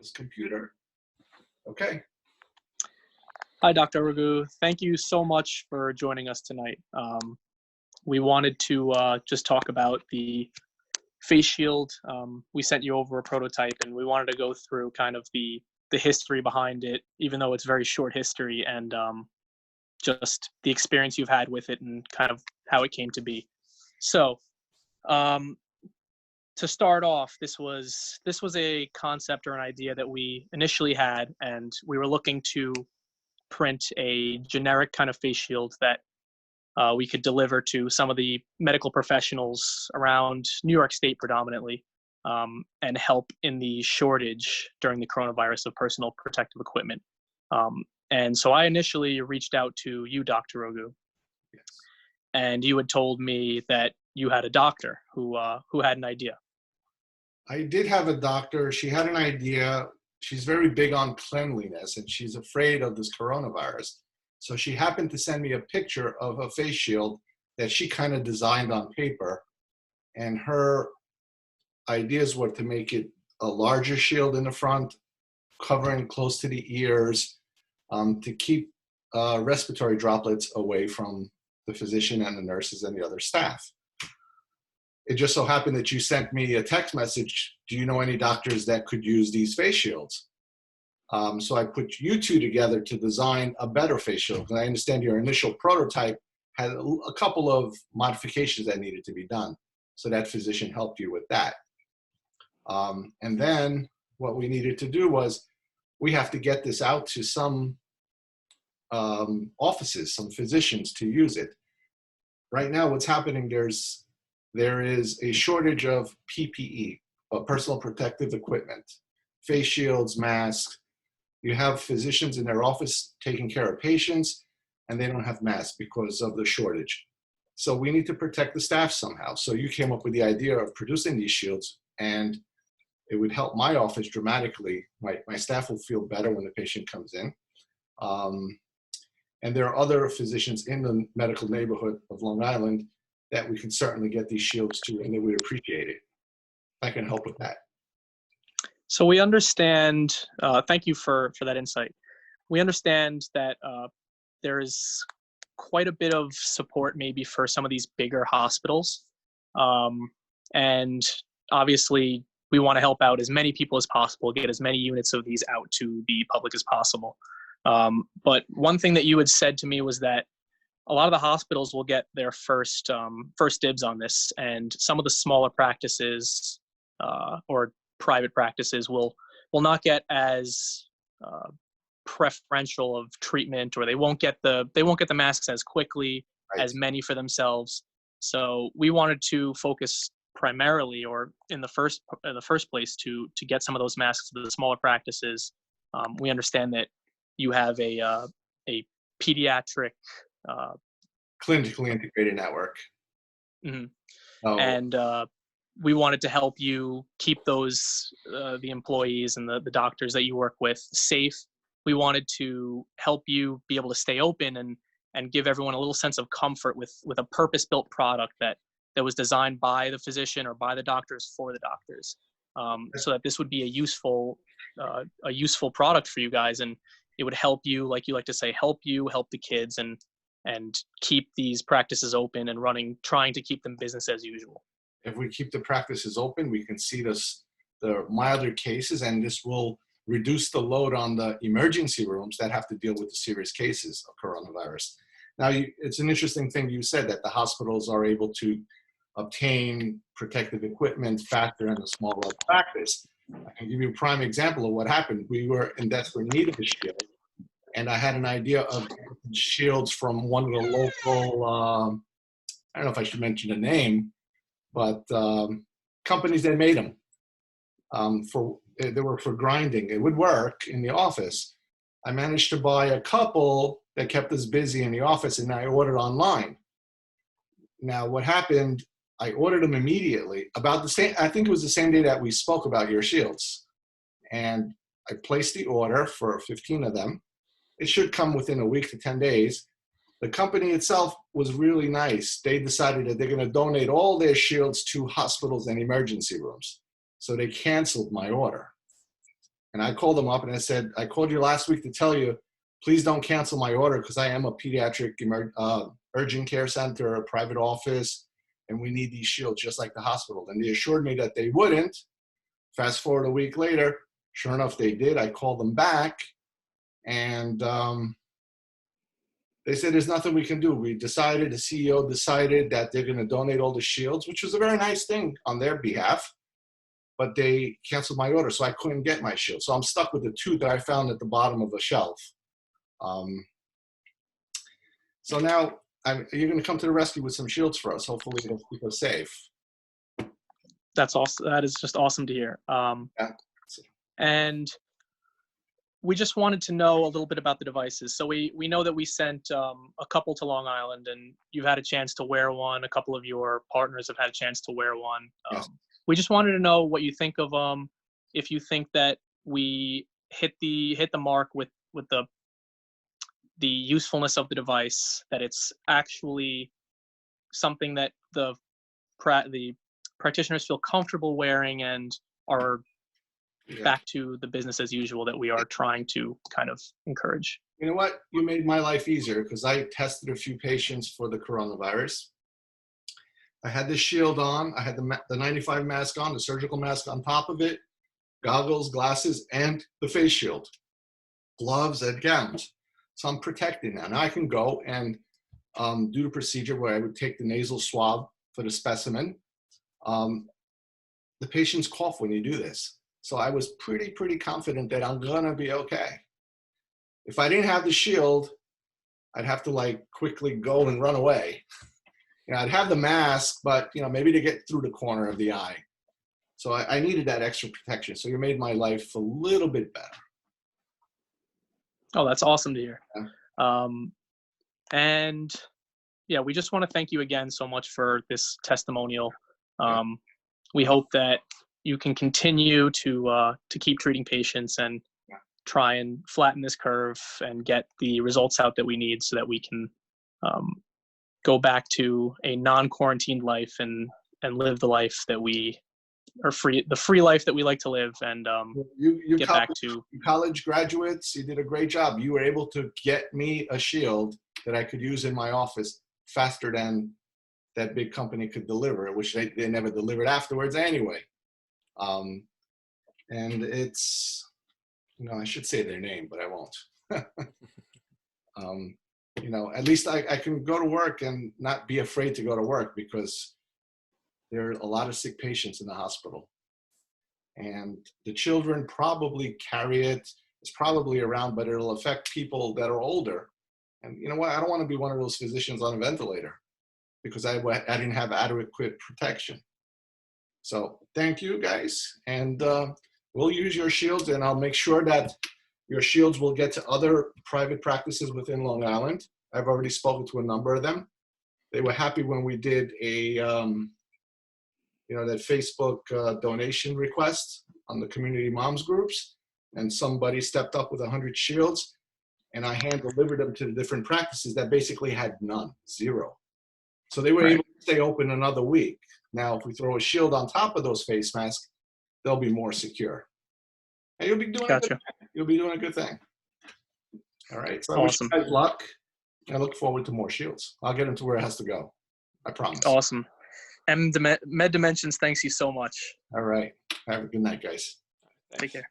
this computer. Okay. Hi, Dr. Raghu. Thank you so much for joining us tonight. We wanted to just talk about the face shield. We sent you over a prototype, and we wanted to go through kind of the history behind it, even though it's very short history, and just the experience you've had with it and kind of how it came to be. So to start off, this was a concept or an idea that we initially had, and we were looking to print a generic kind of face shield that we could deliver to some of the medical professionals around New York State predominantly, and help in the shortage during the coronavirus of personal protective equipment. And so I initially reached out to you, Dr. Raghu, Yes. and you had told me that you had a doctor who had an idea. I did have a doctor. She had an idea. She's very big on cleanliness, and she's afraid of this coronavirus. So she happened to send me a picture of a face shield that she kind of designed on paper. And her ideas were to make it a larger shield in the front, covering close to the ears, to keep respiratory droplets away from the physician and the nurses and the other staff. It just so happened that you sent me a text message. Do you know any doctors that could use these face shields? So I put you two together to design a better face shield. And I understand your initial prototype had a couple of modifications that needed to be done. So that physician helped you with that. And then what we needed to do was we have to get this out to some offices, some physicians to use it. Right now, what's happening, there is a shortage of PPE, personal protective equipment, face shields, masks. You have physicians in their office taking care of patients, and they don't have masks because of the shortage. So we need to protect the staff somehow. So you came up with the idea of producing these shields, and it would help my office dramatically. My staff will feel better when the patient comes in. And there are other physicians in the medical neighborhood of Long Island that we can certainly get these shields to, and they would appreciate it. I can help with that. So we understand, thank you for that insight. We understand that there is quite a bit of support maybe for some of these bigger hospitals. And obviously we want to help out as many people as possible, get as many units of these out to the public as possible. But one thing that you had said to me was that a lot of the hospitals will get their first dibs on this, and some of the smaller practices or private practices will not get as preferential of treatment, or they won't get the masks as quickly, right, as many for themselves. So we wanted to focus primarily, or in the first place, to get some of those masks to the smaller practices. We understand that you have a pediatric clinically integrated network. Mm-hmm. Oh. And we wanted to help you keep those the employees and the doctors that you work with safe. We wanted to help you be able to stay open and give everyone a little sense of comfort with a purpose-built product that was designed by the physician or by the doctors for the doctors, so that this would be a useful product for you guys, and it would help you, like you like to say, help the kids, and keep these practices open and running, trying to keep them business as usual. If we keep the practices open, we can see the milder cases, and this will reduce the load on the emergency rooms that have to deal with the serious cases of coronavirus. Now, it's an interesting thing you said, that the hospitals are able to obtain protective equipment faster in a smaller practice. I can give you a prime example of what happened. We were in desperate need of a shield, and I had an idea of shields from one of the local, I don't know if I should mention a name, but companies that made them. They were for grinding. It would work in the office. I managed to buy a couple that kept us busy in the office, and I ordered online. Now, what happened, I ordered them immediately, about the same, I think it was the same day that we spoke about your shields. And I placed the order for 15 of them. It should come within a week to 10 days. The company itself was really nice. They decided that they're going to donate all their shields to hospitals and emergency rooms. So they canceled my order. And I called them up and I said, I called you last week to tell you, please don't cancel my order because I am a pediatric urgent care center, a private office, and we need these shields just like the hospital. And they assured me that they wouldn't. Fast forward a week later, sure enough, they did. I called them back, and they said there's nothing we can do. The CEO decided that they're going to donate all the shields, which was a very nice thing on their behalf, but they canceled my order, so I couldn't get my shield. So I'm stuck with the 2 that I found at the bottom of the shelf. So now you're going to come to the rescue with some shields for us. Hopefully it'll keep us safe. That's awesome. That is just awesome to hear. Yeah. And we just wanted to know a little bit about the devices. So we know that we sent a couple to Long Island, and you've had a chance to wear one. A couple of your partners have had a chance to wear one. Yes. We just wanted to know what you think of them. If you think that we hit the mark with the usefulness of the device, that it's actually something that the practitioners feel comfortable wearing and are back to the business as usual that we are trying to kind of encourage. You know what? You made my life easier because I tested a few patients for the coronavirus. I had the shield on. I had the 95 mask on, the surgical mask on top of it, goggles, glasses, and the face shield, gloves, and gowns. So I'm protected now. Now I can go and do the procedure where I would take the nasal swab for the specimen. The patients cough when you do this. So I was pretty confident that I'm gonna be okay. If I didn't have the shield, I'd have to like quickly go and run away. You know, I'd have the mask, but you know, maybe to get through the corner of the eye. So I needed that extra protection. So you made my life a little bit better. Oh, that's awesome to hear. Yeah. And yeah, we just want to thank you again so much for this testimonial. We hope that you can continue to keep treating patients and try and flatten this curve and get the results out that we need so that we can go back to a non-quarantined life and live the life that we are the free life that we like to live, and you get back to college graduates. You did a great job. You were able to get me a shield that I could use in my office faster than that big company could deliver, which they never delivered afterwards anyway. And it's, you know, I should say their name, but I won't. You know, at least I can go to work and not be afraid to go to work because there are a lot of sick patients in the hospital. And the children probably carry it. It's probably around, but it'll affect people that are older. And you know what? I don't want to be one of those physicians on a ventilator because I didn't have adequate protection. So thank you guys. And we'll use your shields, and I'll make sure that your shields will get to other private practices within Long Island. I've already spoken to a number of them. They were happy when we did a, you know, that Facebook donation request on the community moms groups, and somebody stepped up with 100 shields, and I hand delivered them to the different practices that basically had none, 0. So they were able to stay open another week. Now, if we throw a shield on top of those face masks, they'll be more secure. And you'll be doing a good thing. You'll be doing a good thing. All right. So awesome. I wish you guys luck. I look forward to more shields. I'll get them to where it has to go. I promise. Awesome. Med Dimensions, thanks you so much. All right. Have a good night, guys. Take care.